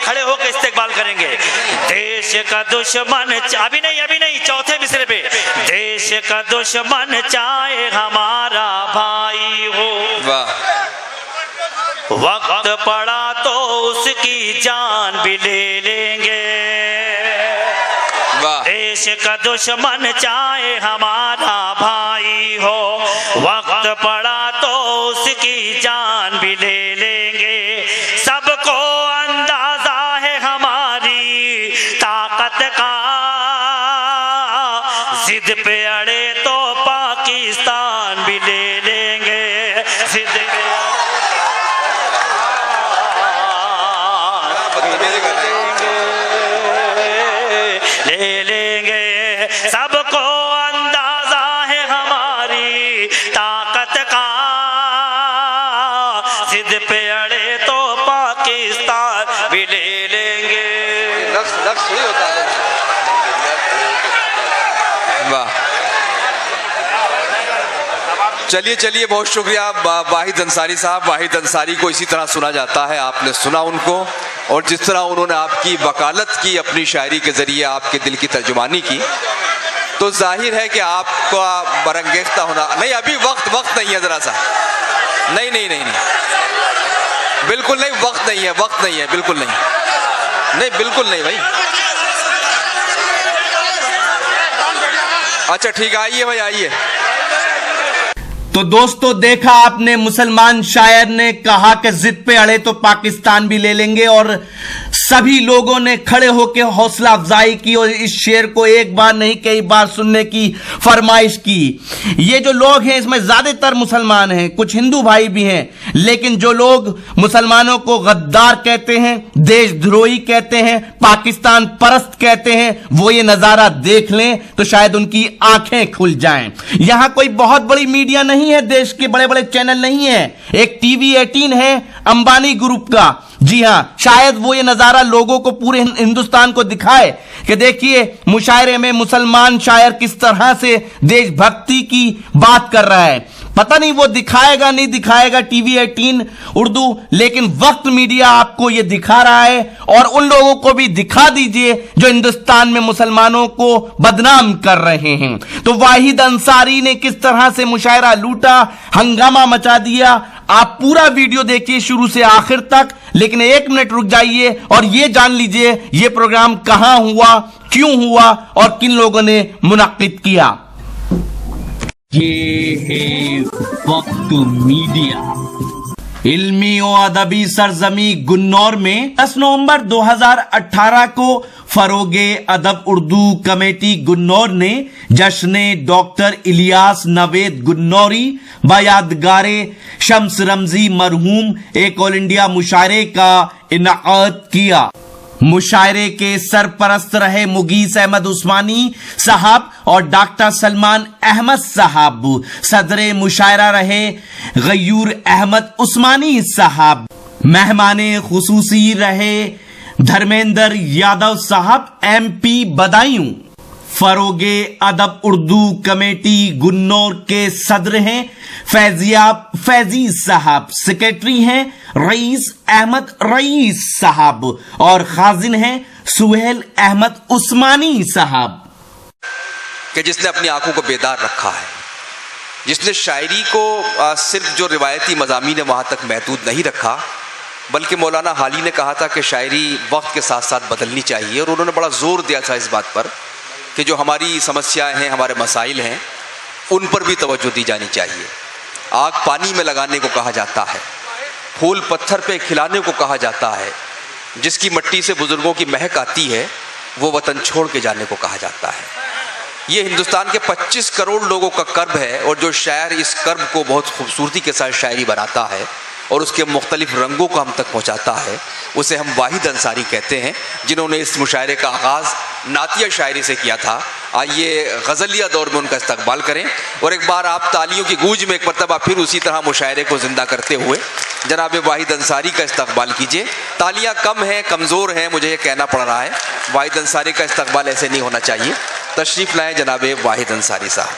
खड़े होकर इस्तेकबाल करेंगे। देश का दुश्मन अभी नहीं, चौथे मिसरे पे। देश का दुश्मन चाहे हमारा भाई हो, वक्त पड़ा तो उसकी जान भी ले लेंगे। देश का दुश्मन चाहे हमारा भाई हो, वक्त पड़ा तो उसकी जान भी ले लेंगे। सबको अंदाजा है हमारी ताकत का, जिद पे अड़े तो पाकिस्तान भी ले लेंगे। जिद पे ले लेंगे। सबको अंदाजा है हमारी ताकत का, जिद पे अड़े तो पाकिस्तान भी ले लेंगे। वाह, चलिए बहुत शुक्रिया वाहिद अंसारी साहब। वाहिद अंसारी को इसी तरह सुना जाता है, आपने सुना उनको, और जिस तरह उन्होंने आपकी वकालत की अपनी शायरी के जरिए आपके दिल की तर्जुमानी की, तो जाहिर है कि आपका बरंगेख्ता होना नहीं। अभी वक्त नहीं है, जरा सा नहीं, बिल्कुल नहीं, वक्त नहीं है, बिल्कुल नहीं भाई। अच्छा ठीक है, आइए भाई आइए। तो दोस्तों देखा आपने, मुसलमान शायर ने कहा कि जिद पे अड़े तो पाकिस्तान भी ले लेंगे, और सभी लोगों ने खड़े होकर हौसला अफजाई की और इस शेर को एक बार नहीं कई बार सुनने की फरमाइश की। ये जो लोग हैं इसमें ज्यादातर मुसलमान हैं, कुछ हिंदू भाई भी हैं, लेकिन जो लोग मुसलमानों को गद्दार कहते हैं, देशद्रोही कहते हैं, पाकिस्तान परस्त कहते हैं, वो ये नजारा देख लें तो शायद उनकी आंखें खुल जाएं। यहां कोई बहुत बड़ी मीडिया नहीं है, देश के बड़े बड़े चैनल नहीं है, एक टीवी 18 है अंबानी ग्रुप का। जी हां, शायद वो ये नजारा लोगों को, पूरे हिंदुस्तान को दिखाए कि देखिए मुशायरे में मुसलमान शायर किस तरह से देशभक्ति की बात कर रहा है। पता नहीं वो दिखाएगा नहीं दिखाएगा टीवी 18 उर्दू, लेकिन वक्त मीडिया आपको ये दिखा रहा है, और उन लोगों को भी दिखा दीजिए जो हिंदुस्तान में मुसलमानों को बदनाम कर रहे हैं। तो वाहिद अंसारी ने किस तरह से मुशायरा लूटा, हंगामा मचा दिया। आप पूरा वीडियो देखिए शुरू से आखिर तक, लेकिन 1 मिनट रुक जाइए और ये जान लीजिए ये प्रोग्राम कहां हुआ, क्यों हुआ और किन लोगों ने मुनक्किद किया। ये है वक्त मीडिया। इल्मी और अदबी सरजमी गुन्नौर में 10 नवंबर 2018 को फरोगे अदब उर्दू कमेटी गुन्नौर ने जश्न डॉक्टर इलियास नवेद गुन्नौरी बायादगारे शम्स रमजी मरहूम एक ऑल इंडिया मुशायरे का इनाअत किया। मुशायरे के सरपरस्त रहे मुगीस अहमद उस्मानी साहब और डॉक्टर सलमान अहमद साहब। सदरे मुशायरा रहे गयूर अहमद उस्मानी साहब। मेहमाने खुसूसी रहे धर्मेंद्र यादव साहब MP बदायूं। फरोगे अदब उर्दू कमेटी गुन्नौर के सदर हैं फैजी साहब। सेक्रेटरी हैं रईस अहमद रईस साहब और खाजिन हैं सुहेल अहमद उस्मानी साहब। कि जिसने अपनी आंखों को बेदार रखा है, जिसने शायरी को सिर्फ जो रिवायती मज़ामीन है वहाँ तक महदूद नहीं रखा, बल्कि मौलाना हाली ने कहा था कि शायरी वक्त के साथ साथ बदलनी चाहिए, और उन्होंने बड़ा जोर दिया था इस बात पर कि जो हमारी समस्याएं हैं, हमारे मसाइल हैं, उन पर भी तवज्जो दी जानी चाहिए। आग पानी में लगाने को कहा जाता है, फूल पत्थर पे खिलाने को कहा जाता है, जिसकी मिट्टी से बुजुर्गों की महक आती है वो वतन छोड़ के जाने को कहा जाता है। ये हिंदुस्तान के 25 करोड़ लोगों का कर्ब है, और जो शायर इस कर्ब को बहुत खूबसूरती के साथ शायरी बनाता है और उसके मुख्तलिफ रंगों को हम तक पहुँचाता है, उसे हम वाहिद अंसारी कहते हैं, जिन्होंने इस मुशायरे का आगाज़ नातिया शायरी से किया था। आइए गज़लिया दौर में उनका इस्तकबाल करें, और एक बार आप तालियों की गूंज में एक मरतबा फिर उसी तरह मुशायरे को ज़िंदा करते हुए जनाब वाहिद अंसारी का इस्तकबाल कीजिए। तालियां कम हैं, कमज़ोर हैं, मुझे ये कहना पड़ रहा है। वाहिद अंसारी का इस्तकबाल ऐसे नहीं होना चाहिए। तशरीफ़ लाएँ जनाब वाहिद अंसारी साहब।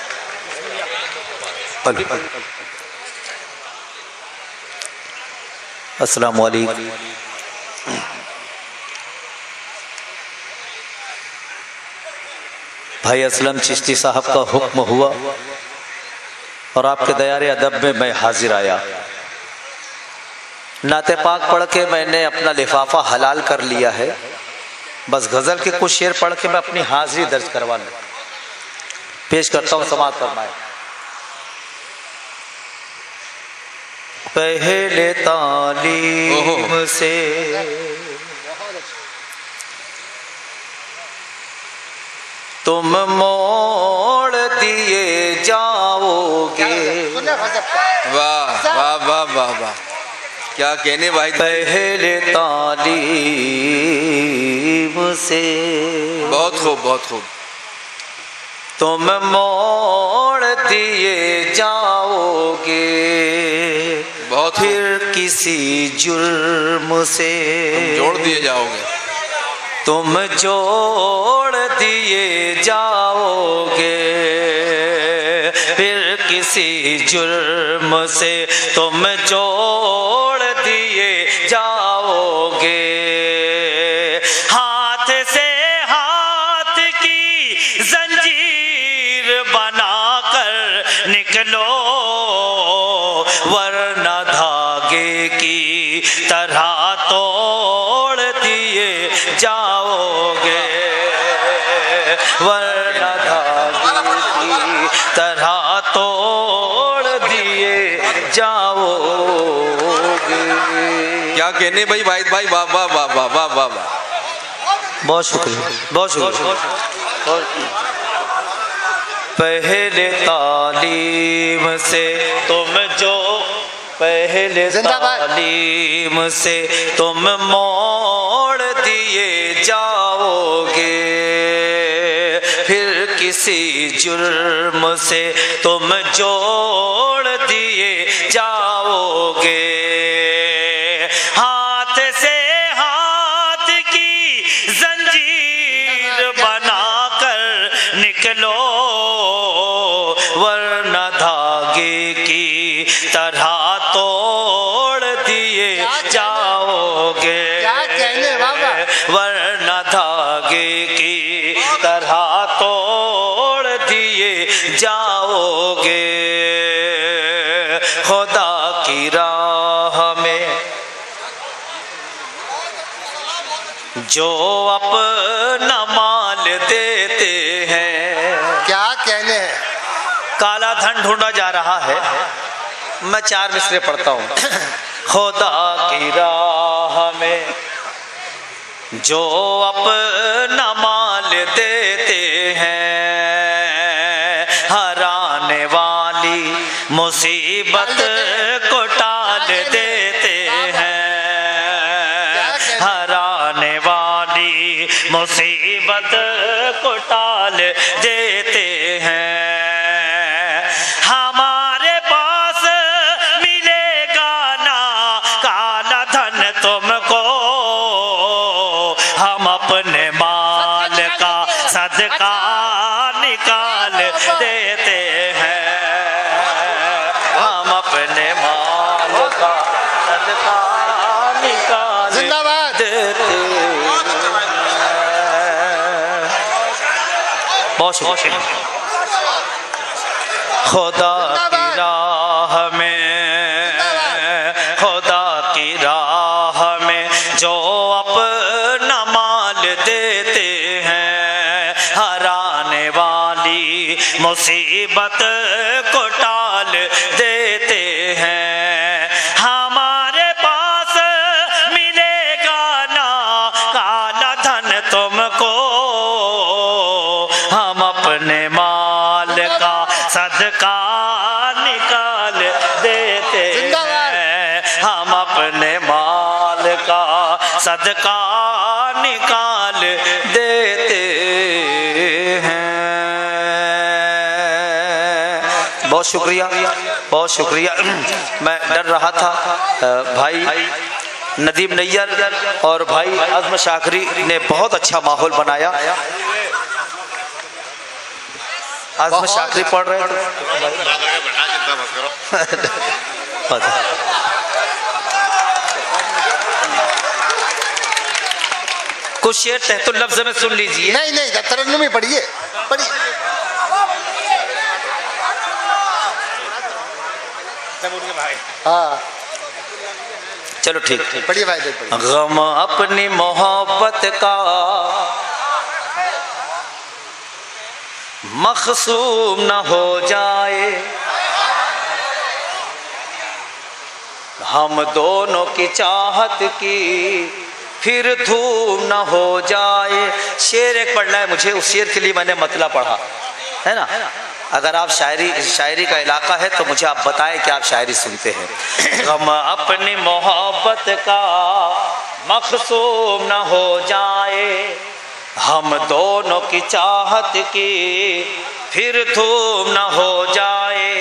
अस्सलाम वालेकुम। भाई असलम चिश्ती साहब का हुक्म हुआ और आपके दयारे अदब में मैं हाजिर आया। नाते पाक पढ़ के मैंने अपना लिफाफा हलाल कर लिया है। बस गज़ल के कुछ शेर पढ़ के मैं अपनी हाजिरी दर्ज करवा लूँ। पेश करता हूँ, समाअत फरमाए। पहले तालीम से तुम मोड़ दिए जाओगे। वाह वाह वाह वाह वाह, क्या कहने भाई। पहले तालीम से बहुत खूब बहुत खूब। तुम मोड़ दिए जाओगे, बहुत फिर किसी जुर्म से जोड़ दिए जाओगे। तुम जोड़ दिए जाओगे, फिर किसी जुर्म से तुम जोड़ दिए जाओगे। हाथ से हाथ की जंजीर बनाकर निकलो, वरना धागे की तरह तोड़ दिए जाओगे, वरना धागे की तरह तोड़ दिए जाओगे। क्या कहने भाई वाहिद भाई, वाह वाह वाह वाह वाह वाह वाह। बहुत शुक्रिया, बहुत शुक्रिया। पहले तालीम से तुम जो, पहले तालीम से तुम मोड़ दिए जाओगे, फिर किसी जुर्म से तुम जोड़ दिए जाओगे। हाथ से हाथ की जंजीर बनाकर निकलो, वरना धागे की तरह तोड़ दिए जाओगे, वरना धागे की तरह तोड़ दिए जाओगे। खुदा की राह में जो अपना माल देते हैं, क्या कहने हैं। काला धन ढूंढा जा रहा है। मैं 4 मिसरे पढ़ता हूँ। खुदा की राह में जो अपना माल देते हैं, हराने वाली मुसीबत को टाल देते हैं, हराने वाली मुसीबत को टाल देते हैं। हमारे पास मिलेगा ना काला धन तुमको, हम अपने माल का सदका निकाल देते हैं, हम अपने माल का सदका निकाल जिंदाबाद। देते हैं। बहुत शुक्रिया। खुदा की राह में, खुदा की राह में जो अपना माल देते हैं, हराने वाली मुसीबत को टाल देते हैं। हमारे पास मिलेगा ना काला धन तुमको, हम अपने माल का सदका निकाल देते हैं, हम अपने माल का सदका निकाल देते हैं। बहुत शुक्रिया, बहुत शुक्रिया। मैं डर रहा था भाई नदीम नैयर और भाई आजम शाकरी ने बहुत अच्छा माहौल बनाया। आजम शाकरी पढ़ रहे थे। कुछ शेर तहतुल लफ्ज़ में सुन लीजिए। नहीं नहीं, तरन्नुम ही पढ़िए। पढ़िए। हाँ चलो ठीक ठीक। पढ़िए भाई देख पढ़िए। गम अपनी मोहब्बत का मखसूम न हो जाए, हम दोनों की चाहत की फिर धूम न हो जाए। शेर एक पढ़ना है मुझे, उस शेर के लिए मैंने मतलब पढ़ा है ना। अगर आप शायरी का इलाका है तो मुझे आप बताएं कि आप शायरी सुनते हैं। गम अपनी मोहब्बत का मखसूम न हो जाए, हम दोनों की चाहत की फिर धूम न हो जाए।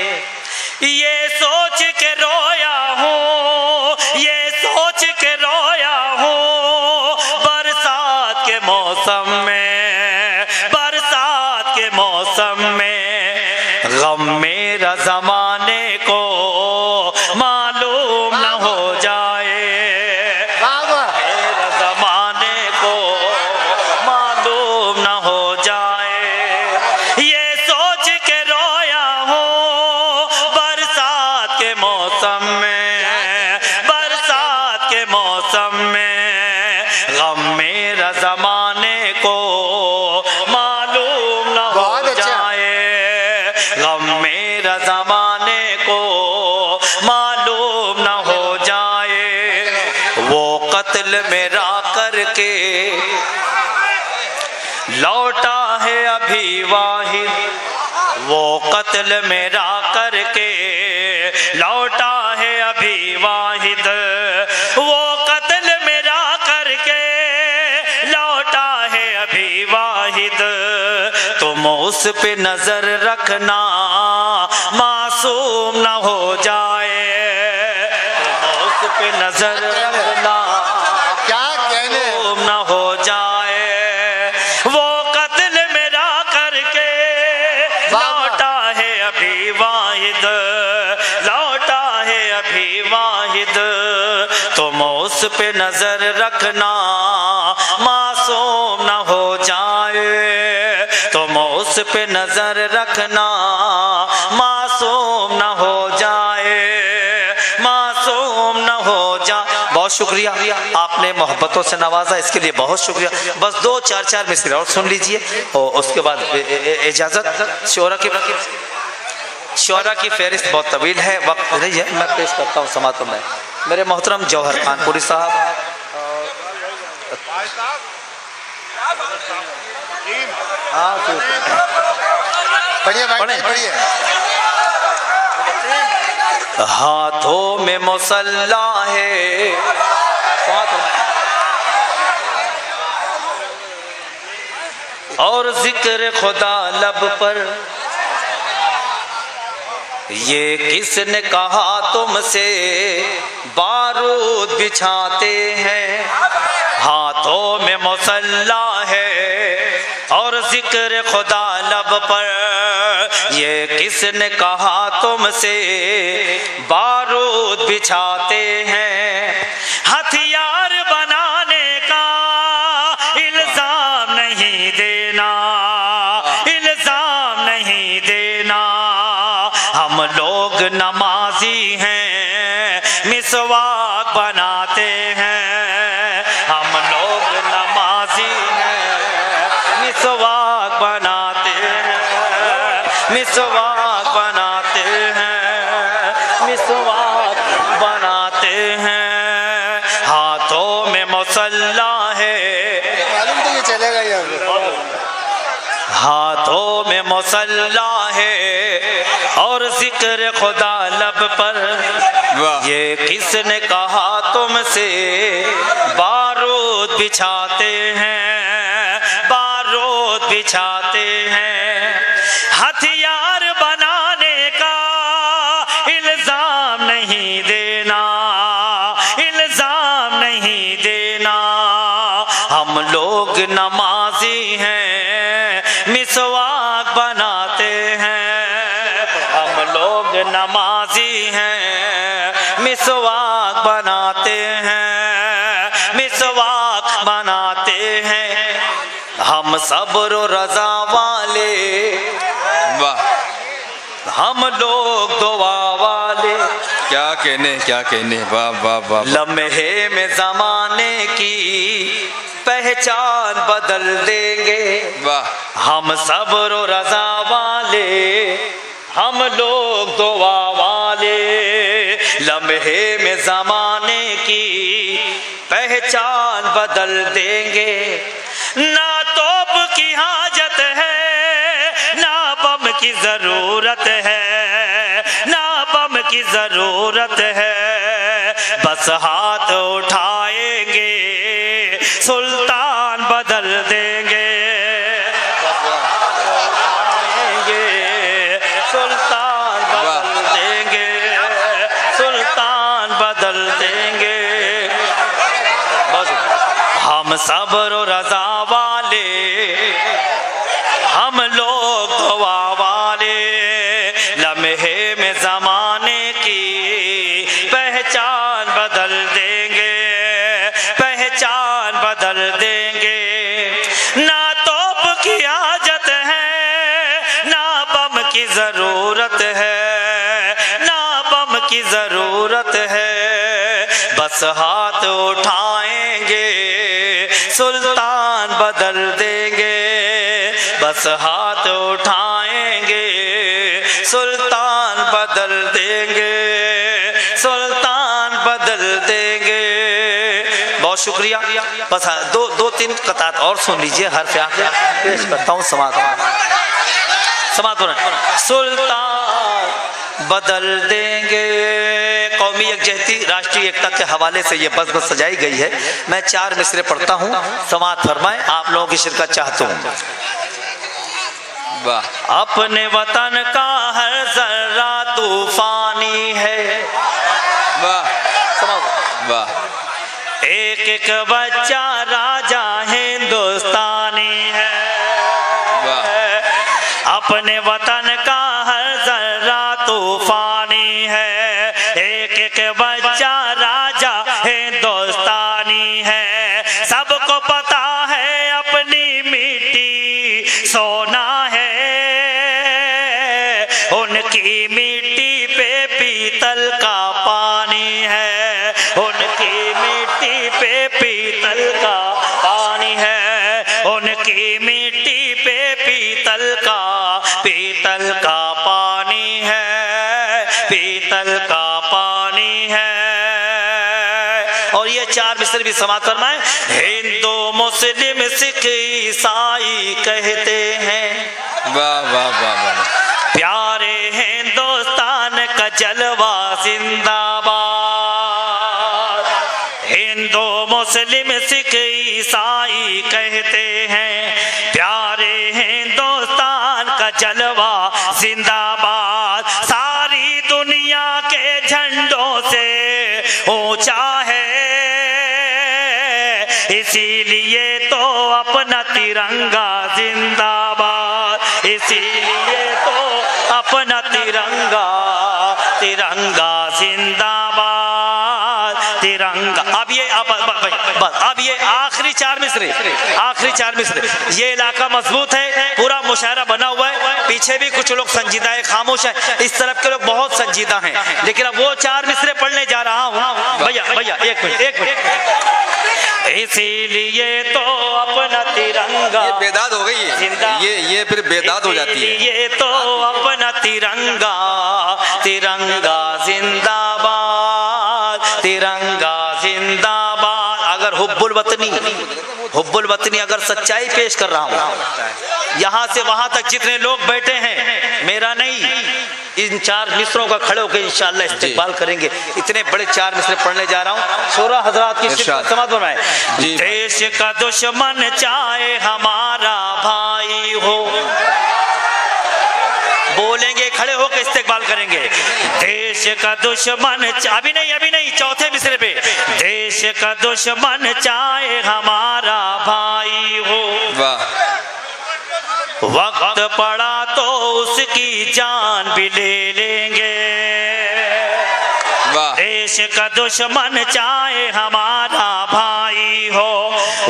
ये सोच के रोया हूँ, ये सोच के रोया हूँ, बरसात के मौसम में, बरसात के मौसम में। गम मेरा जमाने को मालूम न हो जाए, मेरा जमाने को मालूम न हो जाए। ये सोच के रोया हूँ बरसात के मौसम में, बरसात के मौसम में। गम मेरा जमाने को मालूम न हो जाए, गम मेरा जमाने को मालूम न हो जाए। वो कत्ल मेरा करके लौटा है अभी वाहिद, वो कत्ल मेरा करके लौटा है अभी वाहिद, वो कत्ल मेरा करके लौटा है अभी वाहिद। तुम उस पे नजर रखना मासूम न हो जाए, तुम उस पे नजर रखना क्या कहने हैं? मासूम न हो जाए। वो कत्ल मेरा करके लौटा है अभी वाहिद, लौटा है अभी वाहिद। तुम उस पे नजर रखना मासूम न हो जाए, तुम उस पे नजर रखना मासूम न हो जाए, मासूम न हो जाए। बहुत शुक्रिया, आपने मोहब्बतों से नवाजा, इसके लिए बहुत शुक्रिया। बस 2-4 मिसरे और सुन लीजिए और उसके बाद इजाजत। शोरा की फहरिस्त बहुत तवील है, वक्त नहीं है, मैं पेश करता हूँ समातों में मेरे मोहतरम जौहर खानपुरी साहब। हाँ पढ़िए भाई पढ़िए। हाथों में मुसल्ला है, और जिक्र खुदा लब पर। ये किसने कहा तुमसे बारूद बिछाते हैं। हाथों में मुसल्ला है और जिक्र खुदा लब पर। ये किसने कहा तुमसे बारूद बिछाते हैं। हथियार बनाने का इल्जाम नहीं देना, इल्जाम नहीं देना। हम लोग नमाजी हैं, मिसवाक बनाते हैं। हम लोग नमाजी हैं, मिसवाक बनाते हैं, मिसवाक बनाते हैं, मिसवाक बनाते हैं। हाथों में मुसल्ला है, मालूम तो ये चलेगा यहाँ। हाथों में मुसल्ला है और जिक्र खुदा लब पर। ये किसने कहा तुमसे बारूद बिछाते हैं, बारूद बिछाते हैं। हथियार बनाने का इल्जाम नहीं देना, इल्जाम नहीं देना। हम लोग नमाजी हैं, मिसवाक बनाते हैं। हम लोग नमाजी हैं, मिसवाक बनाते हैं, मिसवाक बनाते हैं। हम सब रो रजा वाले, वाह, हम लोग दुआ वाले, क्या कहने, वाह वाह वाह। लम्हे में जमाने की पहचान बदल देंगे, वाह, हम सब रो रजा वाले, हम लोग दुआ वाले, लम्हे में जमाने की पहचान बदल देंगे। ना तोप की हाजत है, ना बम की जरूरत है, ना बम की जरूरत है, बस हाथ उठाएंगे सुल्तान बदल देंगे, सुल्तान बदल देंगे, सुल्तान बदल देंगे। बस हम सब रो रजा वाले, हम लोग दुआ वाले, लम्हे में जमाने की पहचान बदल देंगे, पहचान बदल देंगे। ना तोप की हाजत है, ना बम की जरूरत है, ना बम की जरूरत है, बस हाथ उठाएंगे सुल्तान बदल देंगे, बस हाथ उठाएंगे सुल्तान बदल देंगे, सुल्तान बदल देंगे। बहुत शुक्रिया। बस दो तीन कतार और सुन लीजिए, हर पे पेश करता हूँ समात सुल्तान बदल देंगे। कौमी यकजहती राष्ट्रीय एकता के हवाले से ये बज़्म सजाई गई है। मैं 4 मिसरे पढ़ता हूँ, समात फरमाएं, आप लोगों की शिरकत चाहता हूँ। वाह, अपने वतन का हर जर्रा तूफानी है, वाह वाह, एक एक बच्चा राजा हिंदुस्तानी है, अपने वतन का हर जर्रा तूफानी है, एक एक बच्चा राजा हिंदुस्तानी है, सबको पता है अपनी मिट्टी सोना है, उनकी मिट्टी पे पीतल का पानी है, उनकी मिट्टी पे पीतल का पानी है, उनकी मिट्टी पे पीतल का पानी है, पीतल का पानी है। और ये 4 मिसरे भी समाप्त फरमाएं। हिंदू मुस्लिम सिख ईसाई कहते हैं, वाह वाह वाह वाह, प्यारे हिंदुस्तान का जलवा जिंदाबाद, हिंदू मुस्लिम सिख ईसाई कहते हैं, प्यारे हिंदुस्तान का जलवा जिंदाबाद, सारी दुनिया के झंडों से ऊंचा है, इसीलिए तो अपना तिरंगा जिंदाबाद, इसीलिए तो अपना तिरंगा जिंदाबाद, तिरंगा। अब ये आखिरी 4 मिसरे, ये इलाका मजबूत है, पूरा मुशायरा बना हुआ है, पीछे भी कुछ लोग संजीदा है, खामोश है, इस तरफ के लोग बहुत संजीदा हैं, लेकिन अब वो 4 मिसरे पढ़ने जा रहा हूँ। भैया एक मिनट, इसीलिए तो अपना तिरंगा, ये बेदाद हो गई है, ये फिर बेदाद हो जाती है। ये तो अपना तिरंगा जिंदाबाद, तिरंगा जिंदाबाद। अगर हुब्बुल वतनी अगर सच्चाई पेश कर रहा हूँ, यहाँ से वहां तक जितने लोग बैठे हैं, मेरा नहीं, इन 4 मिसरों का खड़े होकर इंशाअल्लाह इस्तेकबाल करेंगे। इतने बड़े 4 मिसरे पढ़ने जा रहा हूँ, 16 हजरात की समात बनाए। देश का दुश्मन चाहे हमारा भाई हो, बोलेंगे, खड़े होकर इस्तेकबाल करेंगे। देश का दुश्मन, अभी नहीं, चौथे मिसरे पे, देश का दुश्मन चाहे हमारा भाई हो, वक्त पड़ा तो उसकी जान भी ले लेंगे, देश का दुश्मन चाहे हमारा भाई हो,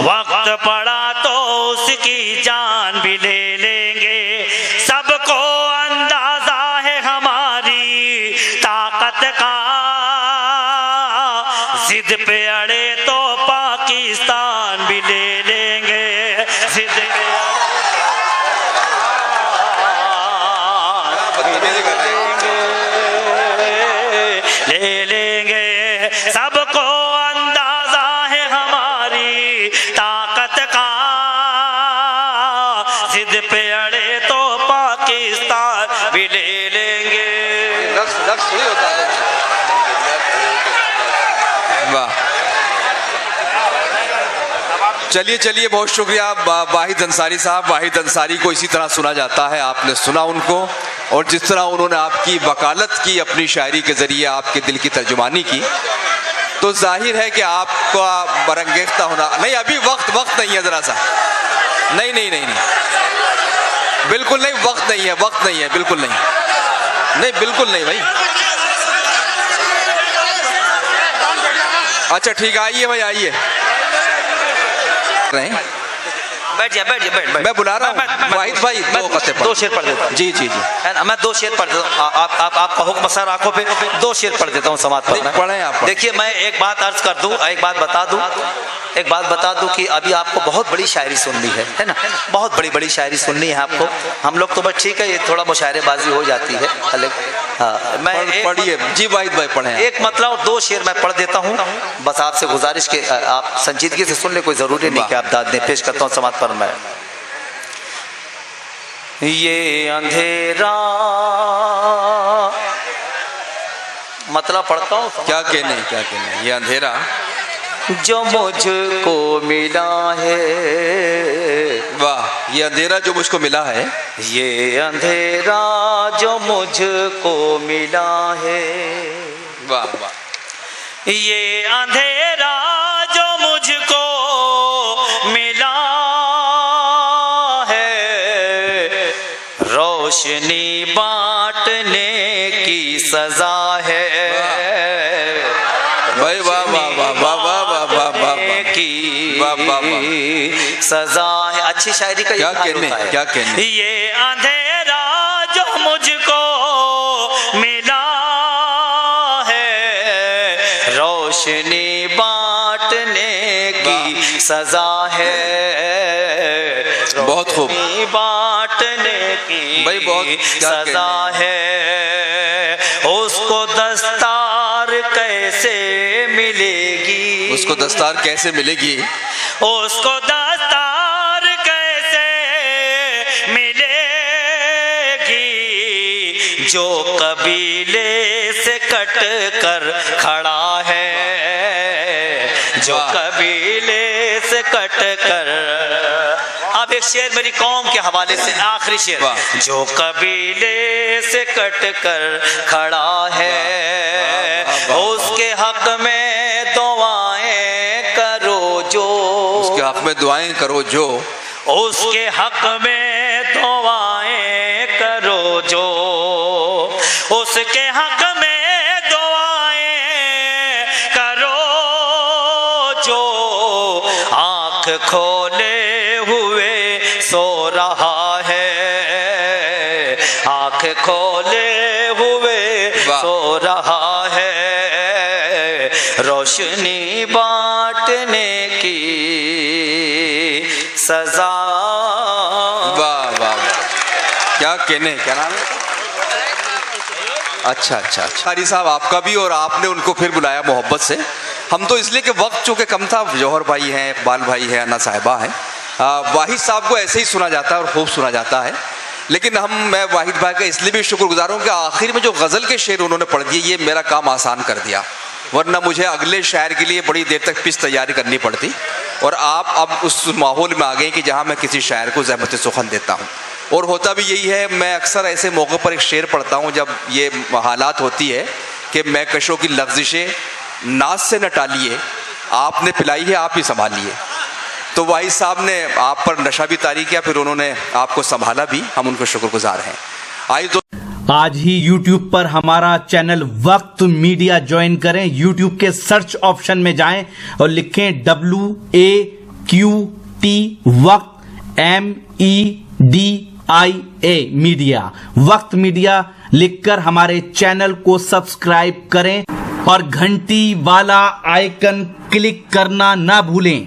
वक्त पड़ा तो उसकी जान भी ले लेंगे। सबको अंदाजा है हमारी ताकत का, जिद पे अड़े तो पाकिस्तान भी ले लेंगे। जिद पे ले लेंगे। सबको अंदाजा है हमारी ताकत का, जिद पे अड़े तो पाकिस्तान भी ले लेंगे। लक्ष्य थोड़ी होता है। वाह, चलिए चलिए, बहुत शुक्रिया वाहिद अंसारी साहब। वाहिद अंसारी को इसी तरह सुना जाता है, आपने सुना उनको, और जिस तरह उन्होंने आपकी वकालत की अपनी शायरी के जरिए आपके दिल की तर्जुमानी की, तो जाहिर है कि आपका बरंगेख्ता होना नहीं, अभी वक्त नहीं है, जरा सा नहीं नहीं नहीं नहीं, बिल्कुल नहीं, वक्त नहीं है, बिल्कुल नहीं, बिल्कुल नहीं भाई। अच्छा ठीक है, आइए भाई, आइए। बैठ जा, मैं बुला रहा हूँ वाहिद भाई, दो शेर पढ़ देता हूँ। जी है ना, मैं 2 शेर पढ़ देता हूँ। आपका हुक्म सर आंखों पे 2 शेर पढ़ देता हूँ समाज पर। पढ़ें आप। देखिए, मैं एक बात अर्ज कर दूं, एक बात बता दूं कि अभी आपको बहुत बड़ी शायरी सुननी है ना, बहुत बड़ी शायरी सुननी है आपको। हम लोग तो बस ठीक है, ये थोड़ा मुशायरेबाजी हो जाती है, मैं पढ़िए जी वाहिद भाई, पढ़ें। एक मतलब और 2 शेर मैं पढ़ देता हूँ, बस आपसे गुजारिश के आप संजीदगी से सुन ले, कोई जरूरी नहीं कि आप दाद दें। पेश करता हूँ समाज पर मैं। ये अंधेरा, मतलब पढ़ता हूँ, क्या कहने, ये अंधेरा जो मुझको मिला है। वाह, ये अंधेरा जो मुझको मिला है, ये अंधेरा जो मुझको मिला है। वाह वाह, ये अंधेरा जो मुझको मिला है, रोशनी बांटने की सजा है। भाई वाह वाह वाह वाह वाह वाह वाह वाह सजा है। अच्छी शायरी का क्या कहने, ये अंधेरा जो मुझको मिला है, रोशनी बांटने की सजा है। बहुत खूब, बांटने की भाई बहुत सजा है। उसको दस्तार कैसे मिलेगी, उसको दस्तार कैसे मिलेगी, उसको दस्तार कैसे मिलेगी, जो कबीले से कट कर खड़ा है, जो कबीले से कट कर। अब एक शेर मेरी कौम के हवाले से, आखिरी शेर। जो कबीले से कट कर खड़ा है, उसके हक में दुआएं करो जो, उसके हक में दुआएं करो जो, उसके हक में दुआएं करो जो, उसके हक में दुआएं करो जो, आंख खोले हुए सो रहा है, आंख खोले हुए सो रहा है, रोशनी बांटने की सजा। वाह वाह, क्या कहने, क्या नाम है? अच्छा, कारी साहब आपका भी, और आपने उनको फिर बुलाया मोहब्बत से। हम तो इसलिए कि वक्त चूँकि कम था, जौहर भाई हैं, इकबाल भाई हैं, अन्ना साहिबा हैं, वाहिद साहब को ऐसे ही सुना जाता है और खूब सुना जाता है। लेकिन मैं वाहिद भाई का इसलिए भी शुक्रगुजार हूँ कि आखिर में जो गज़ल के शेर उन्होंने पढ़ दिए, ये मेरा काम आसान कर दिया, वरना मुझे अगले शायर के लिए बड़ी देर तक पिच तैयारी करनी पड़ती। और आप अब उस माहौल में आ गए कि जहाँ मैं किसी शायर को ज़हमत सुखन देता हूँ, और होता भी यही है। मैं अक्सर ऐसे मौक़ों पर एक शेर पढ़ता हूँ जब ये हालात होती है कि मैं कशों की लफ्ज़िशें नाज से न टालिए, आपने पिलाई है आप ही संभालिए। तो वाहिद साहब ने आप पर नशा भी तारी किया, फिर उन्होंने आपको संभाला भी, हम उनको शुक्रगुजार हैं। आइए तो आज ही YouTube पर हमारा चैनल वक्त मीडिया ज्वाइन करें। YouTube के सर्च ऑप्शन में जाएं और लिखें WAQT वक्त, MEDIA मीडिया, वक्त मीडिया लिखकर हमारे चैनल को सब्सक्राइब करें और घंटी वाला आइकन क्लिक करना ना भूलें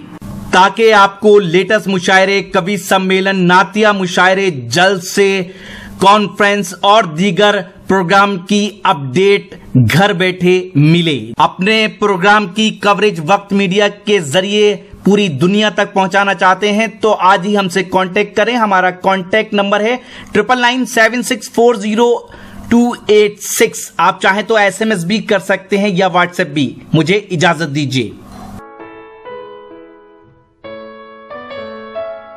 ताकि आपको लेटेस्ट मुशायरे, कवि सम्मेलन, नातिया मुशायरे, जलसे, कॉन्फ्रेंस और दीगर प्रोग्राम की अपडेट घर बैठे मिले। अपने प्रोग्राम की कवरेज वक्त मीडिया के जरिए पूरी दुनिया तक पहुंचाना चाहते हैं तो आज ही हमसे कांटेक्ट करें। हमारा कांटेक्ट नंबर है 9997640286। आप चाहें तो SMS भी कर सकते हैं या व्हाट्सएप भी। मुझे इजाजत दीजिए।